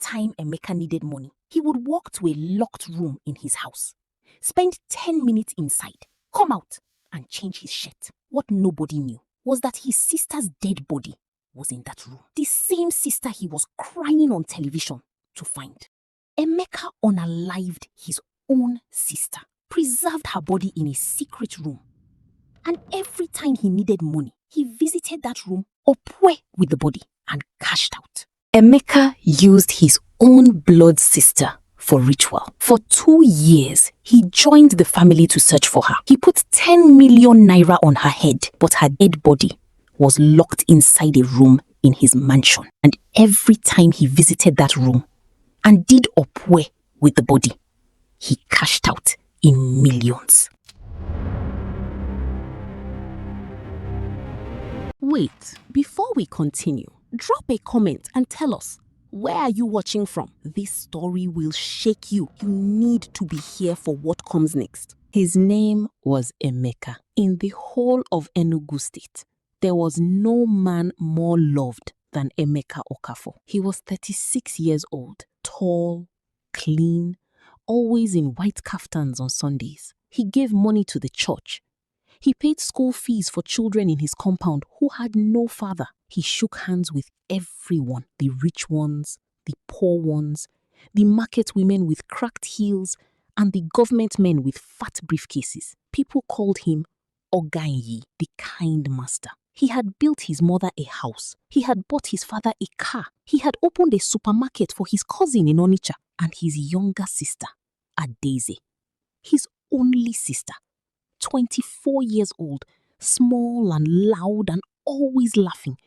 time Emeka needed money, he would walk to a locked room in his house, spend 10 minutes inside, come out, and change his shirt. What nobody knew was that his sister's dead body was in that room. The same sister he was crying on television to find. Emeka unalived his own sister, preserved her body in a secret room. And every time he needed money, he visited that room opwe with the body and cashed out. Emeka used his own blood sister for ritual. For 2 years, he joined the family to search for her. He put 10 million naira on her head, but her dead body was locked inside a room in his mansion. And every time he visited that room and did opwe with the body, he cashed out in millions. Wait, before we continue, drop a comment and tell us, where are you watching from? This story will shake you. You need to be here for what comes next. His name was Emeka. In the whole of Enugu State, there was no man more loved than Emeka Okafor. He was 36 years old, tall, clean, always in white kaftans on Sundays. He gave money to the church. He paid school fees for children in his compound who had no father. He shook hands with everyone, the rich ones, the poor ones, the market women with cracked heels, and the government men with fat briefcases. People called him Oganyi, the kind master. He had built his mother a house. He had bought his father a car. He had opened a supermarket for his cousin in Onitsha and his younger sister, Adaeze, his only sister, 24 years old, small and loud and always laughing.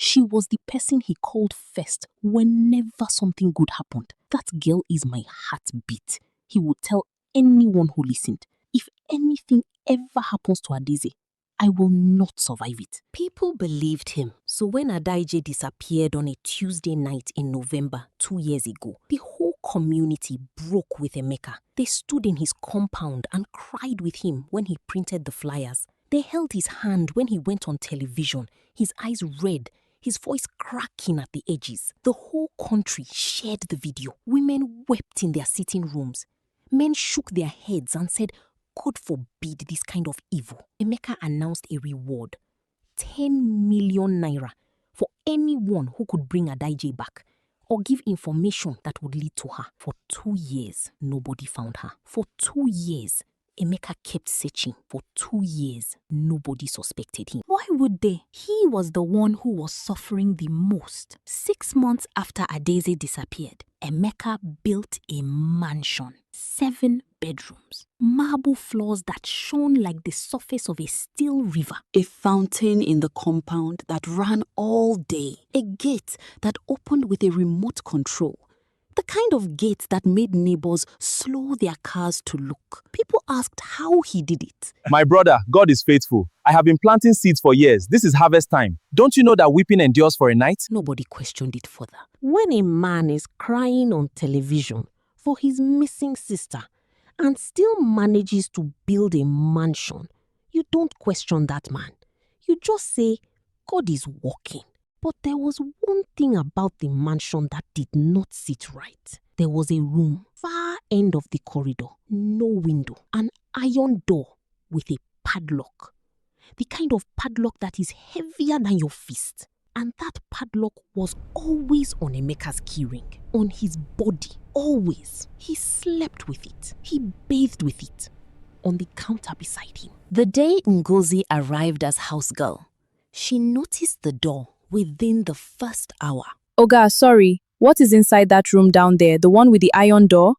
She was the person he called first whenever something good happened. That girl is my heartbeat, he would tell anyone who listened. If anything ever happens to Adaeze, I will not survive it. People believed him. So when Adaeze disappeared on a Tuesday night in November 2 years ago, the whole community broke with Emeka. They stood in his compound and cried with him when he printed the flyers. They held his hand when he went on television, his eyes red, his voice cracking at the edges. The whole country shared the video. Women wept in their sitting rooms. Men shook their heads and said, God forbid this kind of evil. Emeka announced a reward, 10 million naira, for anyone who could bring Adaeze back or give information that would lead to her. For 2 years, nobody found her. For 2 years, Emeka kept searching. For 2 years, nobody suspected him. Why would they? He was the one who was suffering the most. 6 months after Adaeze disappeared, Emeka built a mansion, 7 bedrooms, marble floors that shone like the surface of a still river, a fountain in the compound that ran all day, a gate that opened with a remote control, the kind of gate that made neighbors slow their cars to look. People asked how he did it. My brother, God is faithful. I have been planting seeds for years. This is harvest time. Don't you know that weeping endures for a night? Nobody questioned it further. When a man is crying on television for his missing sister and still manages to build a mansion, you don't question that man. You just say, God is working. But there was one thing about the mansion that did not sit right. There was a room, far end of the corridor, no window, an iron door with a padlock. The kind of padlock that is heavier than your fist. And that padlock was always on Emeka's keyring, on his body, always. He slept with it. He bathed with it, on the counter beside him. The day Ngozi arrived as house girl, she noticed the door within the first hour. Oga, sorry. What is inside that room down there? The one with the iron door?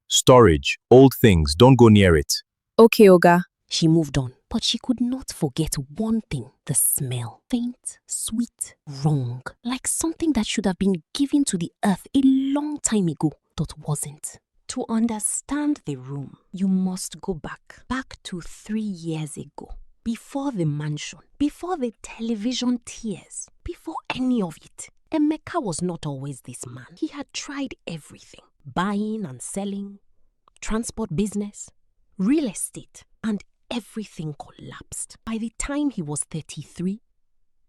Storage. Old things. Don't go near it. Okay, Oga. She moved on, but she could not forget one thing, the smell. Faint, sweet, wrong. Like something that should have been given to the earth a long time ago, but wasn't. To understand the room, you must go back to 3 years ago. Before the mansion, before the television tears, before any of it. Emeka was not always this man. He had tried everything. Buying and selling, transport business, real estate, and everything collapsed. By the time he was 33,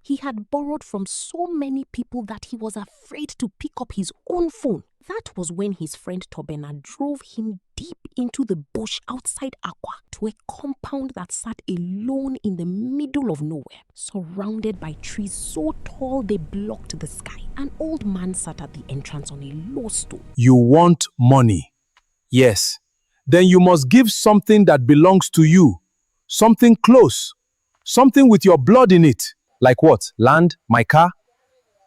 He had borrowed from so many people that he was afraid to pick up his own phone. That was when his friend Tobena drove him deep into the bush outside Aqua to a compound that sat alone in the middle of nowhere, surrounded by trees so tall they blocked the sky. An old man sat at the entrance on a low stool. You want money? Yes. Then you must give something that belongs to you. Something close. Something with your blood in it. Like what? Land? My car?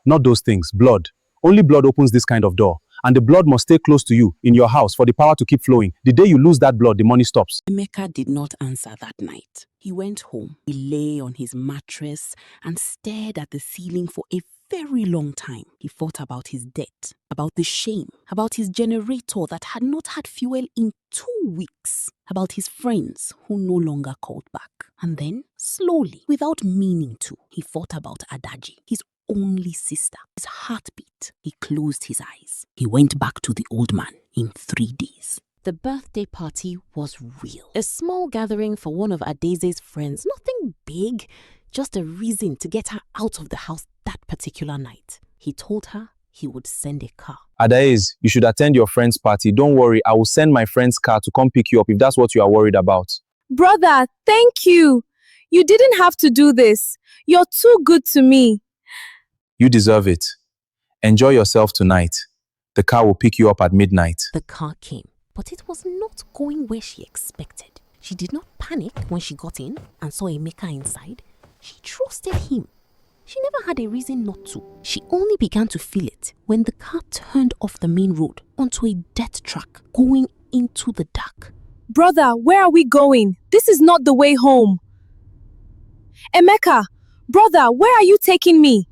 Not those things. Blood. Only blood opens this kind of door. And the blood must stay close to you, in your house, for the power to keep flowing. The day you lose that blood, the money stops. Emeka did not answer that night. He went home. He lay on his mattress and stared at the ceiling for a very long time. He thought about his debt, about the shame, about his generator that had not had fuel in 2 weeks, about his friends who no longer called back. And then, slowly, without meaning to, he thought about Adaji, his only sister, his heartbeat. He closed his eyes. He went back to the old man in 3 days. The birthday party was real. A small gathering for one of Adeze's friends. Nothing big, just a reason to get her out of the house that particular night. He told her he would send a car. Adaeze, you should attend your friend's party. Don't worry, I will send my friend's car to come pick you up if that's what you are worried about. Brother, thank you. You didn't have to do this. You're too good to me. You deserve it. Enjoy yourself tonight. The car will pick you up at midnight. The car came, but it was not going where she expected. She did not panic when she got in and saw Emeka inside. She trusted him. She never had a reason not to. She only began to feel it when the car turned off the main road onto a dirt track going into the dark. Brother, where are we going? This is not the way home. Emeka, brother, where are you taking me?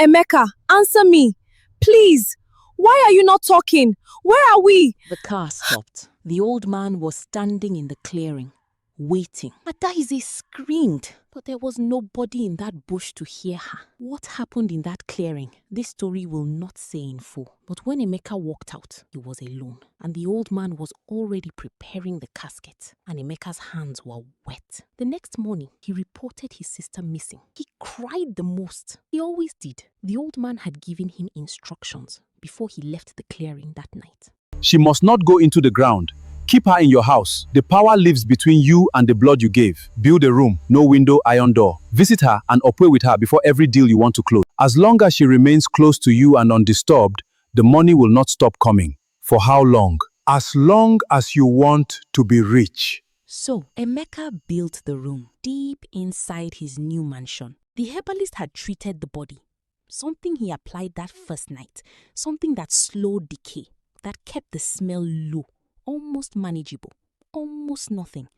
Emeka, answer me. Please. Why are you not talking? Where are we? The car stopped. The old man was standing in the clearing, waiting. Adaeze screamed, but there was nobody in that bush to hear her. What happened in that clearing, this story will not say in full. But when Emeka walked out, he was alone, and the old man was already preparing the casket, and Emeka's hands were wet. The next morning, he reported his sister missing. He cried the most. He always did. The old man had given him instructions before he left the clearing that night. She must not go into the ground. Keep her in your house. The power lives between you and the blood you gave. Build a room, no window, iron door. Visit her and operate with her before every deal you want to close. As long as she remains close to you and undisturbed, the money will not stop coming. For how long? As long as you want to be rich. So, Emeka built the room deep inside his new mansion. The herbalist had treated the body. Something he applied that first night. Something that slowed decay, that kept the smell low, almost manageable, almost nothing.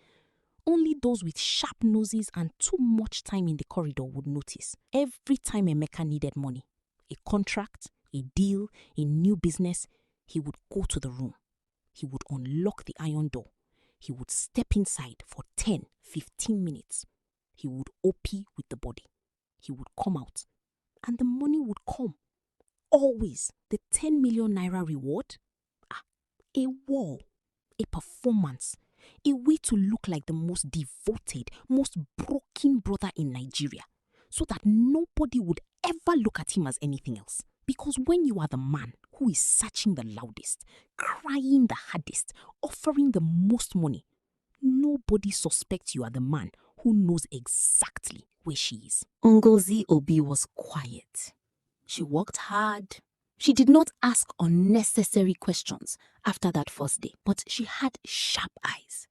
Only those with sharp noses and too much time in the corridor would notice. Every time Emeka needed money, a contract, a deal, a new business, he would go to the room. He would unlock the iron door. He would step inside for 10, 15 minutes. He would OP with the body. He would come out. And the money would come. Always. The 10 million naira reward. A wall. A performance. A way to look like the most devoted, most broken brother in Nigeria. So that nobody would ever look at him as anything else. Because when you are the man who is searching the loudest, crying the hardest, offering the most money, nobody suspects you are the man who knows exactly where she is. Ngozi Obi was quiet. She worked hard. She did not ask unnecessary questions after that first day, but she had sharp eyes.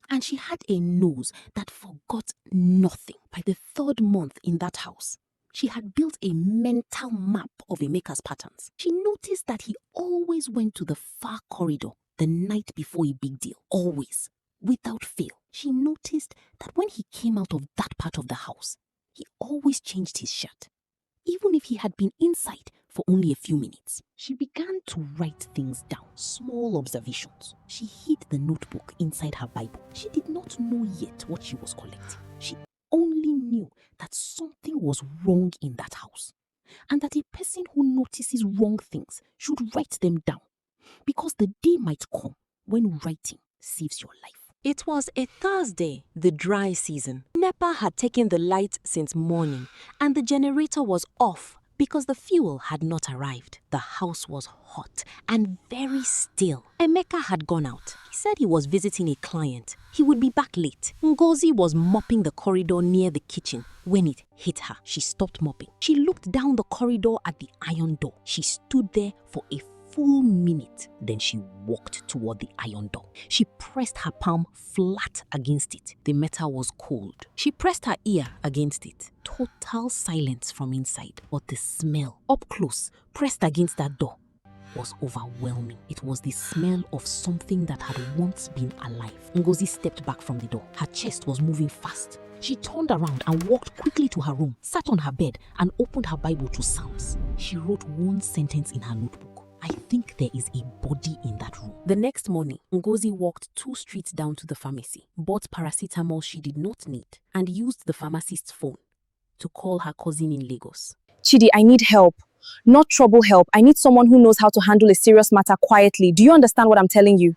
And she had a nose that forgot nothing. By the 3rd month in that house, she had built a mental map of Emeka's patterns. She noticed that he always went to the far corridor the night before a big deal. Always. Without fail. She noticed that when he came out of that part of the house, he always changed his shirt, even if he had been inside for only a few minutes. She began to write things down, small observations. She hid the notebook inside her Bible. She did not know yet what she was collecting. She only knew that something was wrong in that house, and that a person who notices wrong things should write them down, because the day might come when writing saves your life. It was a Thursday, the dry season. NEPA had taken the light since morning, and the generator was off because the fuel had not arrived. The house was hot and very still. Emeka had gone out. He said he was visiting a client. He would be back late. Ngozi was mopping the corridor near the kitchen when it hit her. She stopped mopping. She looked down the corridor at the iron door. She stood there for a full minute. Then she walked toward the iron door. She pressed her palm flat against it. The metal was cold. She pressed her ear against it. Total silence from inside. But the smell, up close, pressed against that door, was overwhelming. It was the smell of something that had once been alive. Ngozi stepped back from the door. Her chest was moving fast. She turned around and walked quickly to her room, sat on her bed, and opened her Bible to Psalms. She wrote one sentence in her notebook. I think there is a body in that room. The next morning, Ngozi walked 2 streets down to the pharmacy, bought paracetamol she did not need, and used the pharmacist's phone to call her cousin in Lagos. Chidi, I need help. Not trouble help. I need someone who knows how to handle a serious matter quietly. Do you understand what I'm telling you?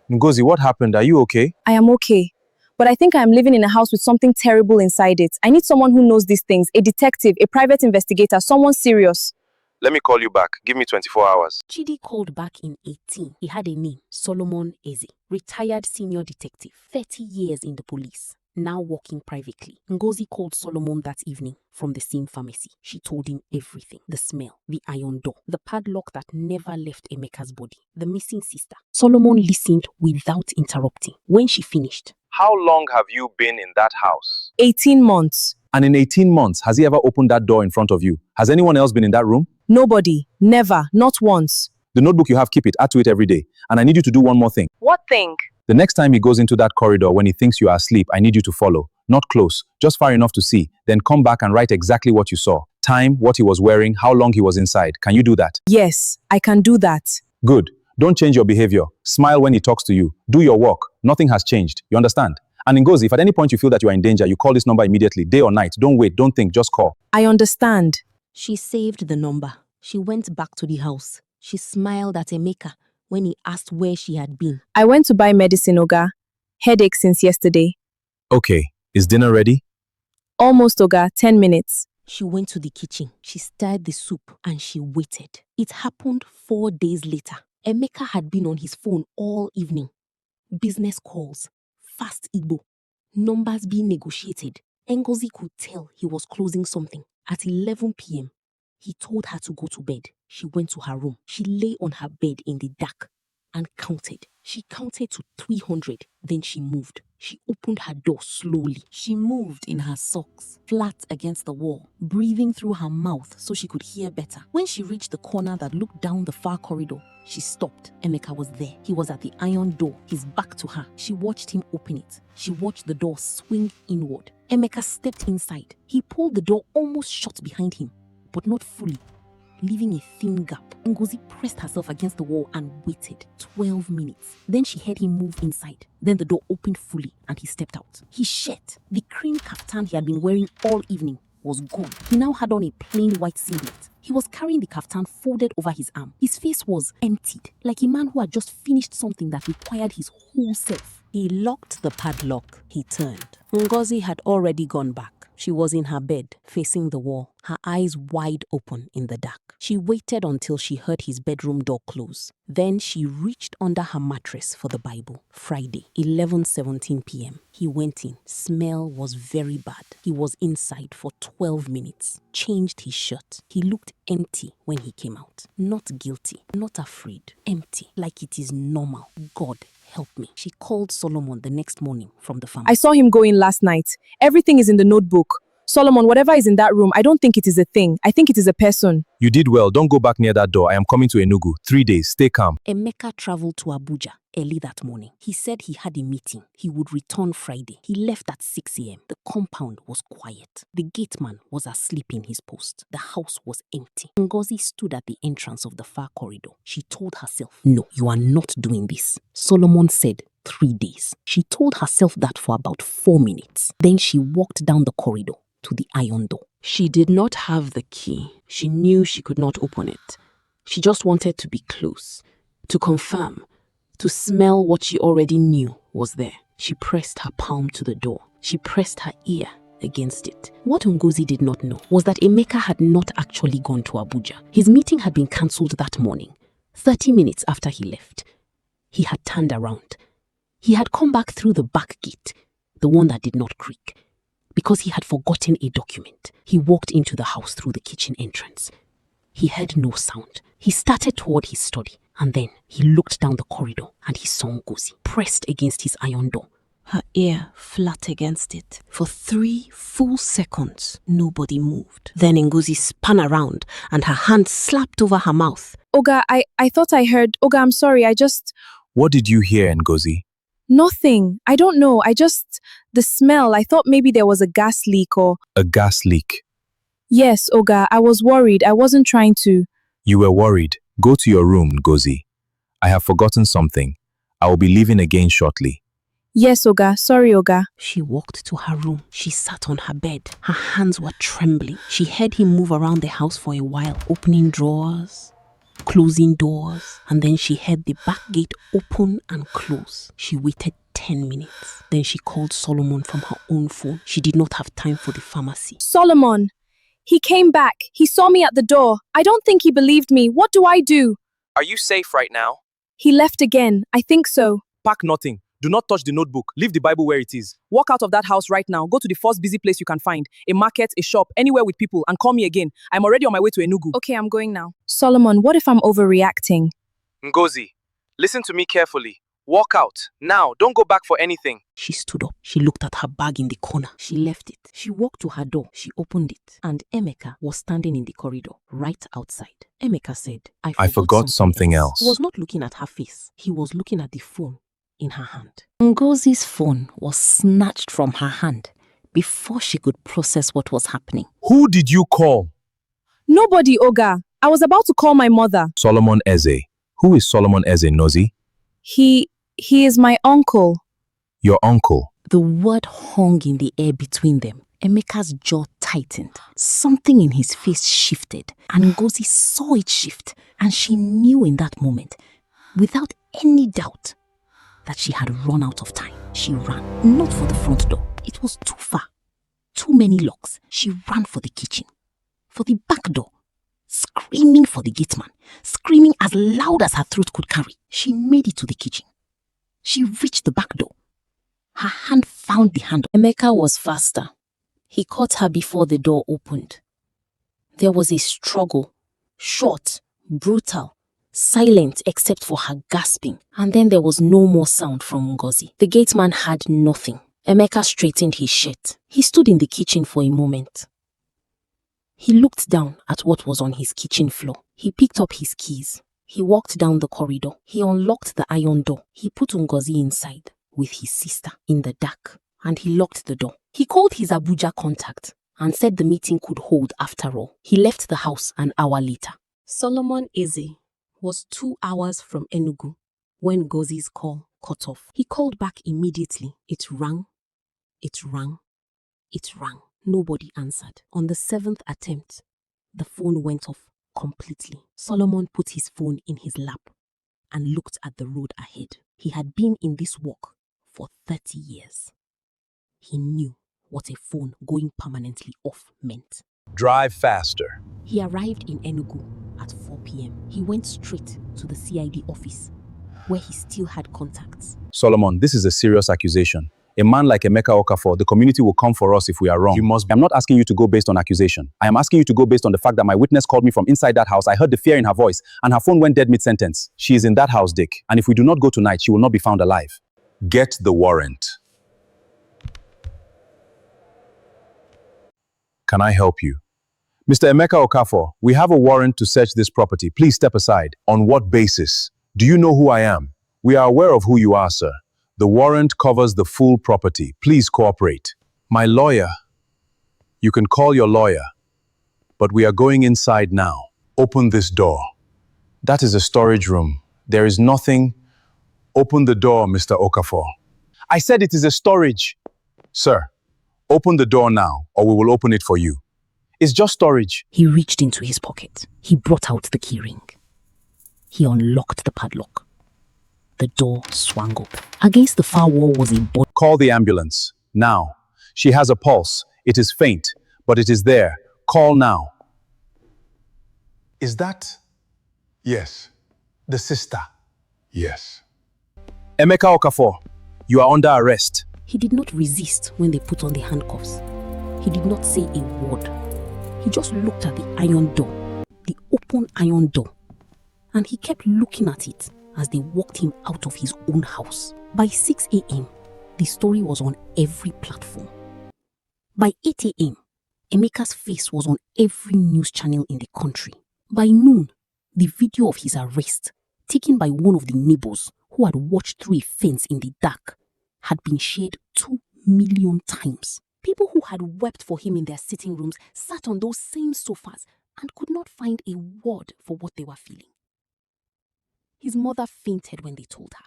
Ngozi, what happened? Are you okay? I am okay. But I think I am living in a house with something terrible inside it. I need someone who knows these things. A detective, a private investigator, someone serious. Let me call you back. Give me 24 hours. Chidi called back in 18. He had a name, Solomon Eze, retired senior detective, 30 years in the police, now working privately. Ngozi called Solomon that evening from the same pharmacy. She told him everything. The smell, the iron door, the padlock that never left Emeka's body, the missing sister. Solomon listened without interrupting. When she finished, How long have you been in that house? 18 months. And in 18 months, has he ever opened that door in front of you? Has anyone else been in that room? Nobody. Never. Not once. The notebook you have, keep it. Add to it every day. And I need you to do one more thing. What thing? The next time he goes into that corridor when he thinks you are asleep, I need you to follow. Not close, just far enough to see. Then come back and write exactly what you saw. Time, what he was wearing, how long he was inside. Can you do that? Yes, I can do that. Good. Don't change your behavior. Smile when he talks to you. Do your work. Nothing has changed. You understand? And Ngozi, if at any point you feel that you are in danger, you call this number immediately, day or night. Don't wait, don't think, just call. I understand. she saved the number. She went back to the house. She smiled at Emeka when he asked where she had been. I went to buy medicine, Oga. Headache since yesterday. Okay, is dinner ready? Almost, Oga. 10 minutes. She went to the kitchen. She stirred the soup and she waited. It happened 4 days later. Emeka had been on his phone all evening. Business calls, fast Igbo, numbers being negotiated. Ngozi could tell he was closing something. At 11 p.m., he told her to go to bed. She went to her room. She lay on her bed in the dark and counted. She counted to 300. Then she moved. She opened her door slowly. She moved in her socks, flat against the wall, breathing through her mouth so she could hear better. When she reached the corner that looked down the far corridor, she stopped. Emeka was there. He was at the iron door, his back to her. She watched him open it. She watched the door swing inward. Emeka stepped inside. He pulled the door almost shut behind him, but not fully, leaving a thin gap. Ngozi pressed herself against the wall and waited 12 minutes. Then she heard him move inside. Then the door opened fully and he stepped out. His shirt, the cream kaftan he had been wearing all evening, was gone. He now had on a plain white singlet. He was carrying the kaftan folded over his arm. His face was emptied, like a man who had just finished something that required his whole self. He locked the padlock. He turned. Ngozi had already gone back. She was in her bed, facing the wall, her eyes wide open in the dark. She waited until she heard his bedroom door close. Then she reached under her mattress for the Bible. Friday, 11:17 p.m. He went in. Smell was very bad. He was inside for 12 minutes. Changed his shirt. He looked empty when he came out. Not guilty, not afraid. Empty, like it is normal. God, help me. She called Solomon the next morning from the farm. I saw him go in last night. Everything is in the notebook. Solomon, whatever is in that room, I don't think it is a thing. I think it is a person. You did well. Don't go back near that door. I am coming to Enugu. 3 days. Stay calm. Emeka traveled to Abuja early that morning. He said he had a meeting. He would return Friday. He left at 6 a.m. The compound was quiet. The gateman was asleep in his post. The house was empty. Ngozi stood at the entrance of the far corridor. She told herself, "No, you are not doing this." Solomon said, 3 days. She told herself that for about 4 minutes. Then she walked down the corridor to the iron door. She did not have the key. She knew she could not open it. She just wanted to be close, to confirm, to smell what she already knew was there. She pressed her palm to the door. She pressed her ear against it. What Ngozi did not know was that Emeka had not actually gone to Abuja. His meeting had been cancelled that morning, 30 minutes after he left. He had turned around. He had come back through the back gate, the one that did not creak, because he had forgotten a document. He walked into the house through the kitchen entrance. He heard no sound. He started toward his study, and then he looked down the corridor and he saw Ngozi pressed against his iron door, her ear flat against it. For 3 full seconds, nobody moved. Then Ngozi spun around and her hand slapped over her mouth. Oga, I thought I heard. Oga, I'm sorry. What did you hear, Ngozi? Nothing. I don't know. The smell. I thought maybe there was a gas leak or... A gas leak. Yes, Oga. I was worried. I wasn't trying to... You were worried. Go to your room, Ngozi. I have forgotten something. I will be leaving again shortly. Yes, Oga. Sorry, Oga. She walked to her room. She sat on her bed. Her hands were trembling. She heard him move around the house for a while, opening drawers, closing doors, and then she heard the back gate open and close. She waited 10 minutes. Then she called Solomon from her own phone. She did not have time for the pharmacy. Solomon! He came back. He saw me at the door. I don't think he believed me. What do I do? Are you safe right now? He left again. I think so. Pack nothing. Do not touch the notebook. Leave the Bible where it is. Walk out of that house right now. Go to the first busy place you can find. A market, a shop, anywhere with people, and call me again. I'm already on my way to Enugu. Okay, I'm going now. Solomon, what if I'm overreacting? Ngozi, listen to me carefully. Walk out. Now, don't go back for anything. She stood up. She looked at her bag in the corner. She left it. She walked to her door. She opened it. And Emeka was standing in the corridor, right outside. Emeka said, I forgot something else. He was not looking at her face. He was looking at the phone in her hand. Ngozi's phone was snatched from her hand before she could process what was happening. Who did you call? Nobody, Oga. I was about to call my mother. Solomon Eze. Who is Solomon Eze, Nozi? He is my uncle. Your uncle? The word hung in the air between them. Emeka's jaw tightened. Something in his face shifted, and Ngozi saw it shift, and she knew in that moment, without any doubt, that she had run out of time. She ran, not for the front door. It was too far. Too many locks. She ran for the kitchen, for the back door, screaming for the gateman, screaming as loud as her throat could carry. She made it to the kitchen. She reached the back door. Her hand found the handle. Emeka was faster. He caught her before the door opened. There was a struggle, short, brutal, silent except for her gasping, and then there was no more sound from Ngozi. The gateman had nothing. Emeka straightened his shirt. He stood in the kitchen for a moment. He looked down at what was on his kitchen floor. He picked up his keys. He walked down the corridor. He unlocked the iron door. He put Ngozi inside with his sister in the dark, and he locked the door. He called his Abuja contact and said the meeting could hold after all. He left the house an hour later. Solomon Eze was 2 hours from Enugu when Ngozi's call cut off. He called back immediately. It rang. It rang. It rang. Nobody answered. On the 7th attempt, the phone went off completely. Solomon put his phone in his lap and looked at the road ahead. He had been in this work for 30 years. He knew what a phone going permanently off meant. Drive faster. He arrived in Enugu at 4 p.m. He went straight to the CID office, where he still had contacts. Solomon, this is a serious accusation. A man like Emeka Okafor, the community will come for us if we are wrong. I'm not asking you to go based on accusation. I am asking you to go based on the fact that my witness called me from inside that house. I heard the fear in her voice, and her phone went dead mid-sentence. She is in that house, Dick. And if we do not go tonight, she will not be found alive. Get the warrant. Can I help you? Mr. Emeka Okafor, we have a warrant to search this property. Please step aside. On what basis? Do you know who I am? We are aware of who you are, sir. The warrant covers the full property. Please cooperate. My lawyer. You can call your lawyer. But we are going inside now. Open this door. That is a storage room. There is nothing. Open the door, Mr. Okafor. I said it is a storage. Sir, open the door now, or we will open it for you. It's just storage. He reached into his pocket. He brought out the key ring. He unlocked the padlock. The door swung open. Against the far wall was a body. Call the ambulance. Now. She has a pulse. It is faint, but it is there. Call now. Is that? Yes. The sister. Yes. Emeka Okafor, you are under arrest. He did not resist when they put on the handcuffs. He did not say a word. He just looked at the iron door, the open iron door, and he kept looking at it as they walked him out of his own house. By 6 a.m., the story was on every platform. By 8 a.m., Emeka's face was on every news channel in the country. By noon, the video of his arrest, taken by one of the neighbors who had watched through a fence in the dark, had been shared 2 million times. People who had wept for him in their sitting rooms sat on those same sofas and could not find a word for what they were feeling. His mother fainted when they told her.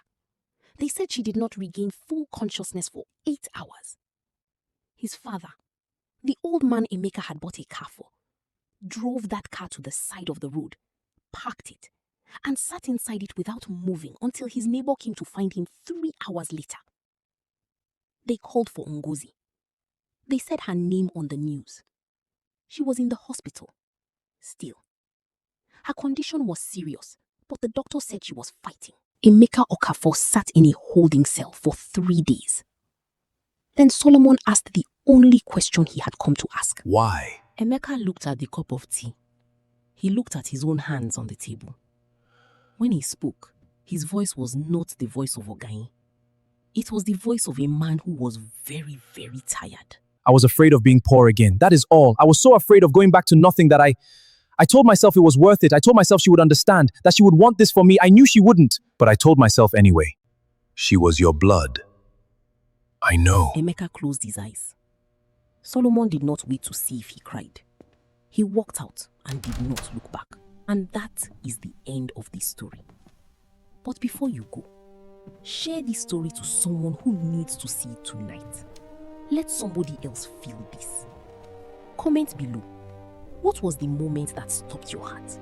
They said she did not regain full consciousness for 8 hours. His father, the old man Emeka had bought a car for, drove that car to the side of the road, parked it, and sat inside it without moving until his neighbor came to find him 3 hours later. They called for Ngozi. They said her name on the news. She was in the hospital. Still, her condition was serious, but the doctor said she was fighting. Emeka Okafor sat in a holding cell for 3 days. Then Solomon asked the only question he had come to ask. Why? Emeka looked at the cup of tea. He looked at his own hands on the table. When he spoke, his voice was not the voice of Ogayi. It was the voice of a man who was very, very tired. I was afraid of being poor again. That is all. I was so afraid of going back to nothing that I told myself it was worth it. I told myself she would understand, that she would want this for me. I knew she wouldn't, but I told myself anyway. She was your blood. I know. Emeka closed his eyes. Solomon did not wait to see if he cried. He walked out and did not look back. And that is the end of this story. But before you go, share this story to someone who needs to see it tonight. Let somebody else feel this. Comment below. What was the moment that stopped your heart?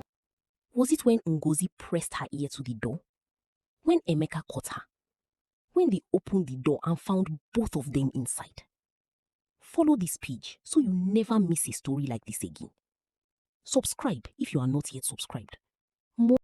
Was it when Ngozi pressed her ear to the door? When Emeka caught her? When they opened the door and found both of them inside? Follow this page so you never miss a story like this again. Subscribe if you are not yet subscribed. More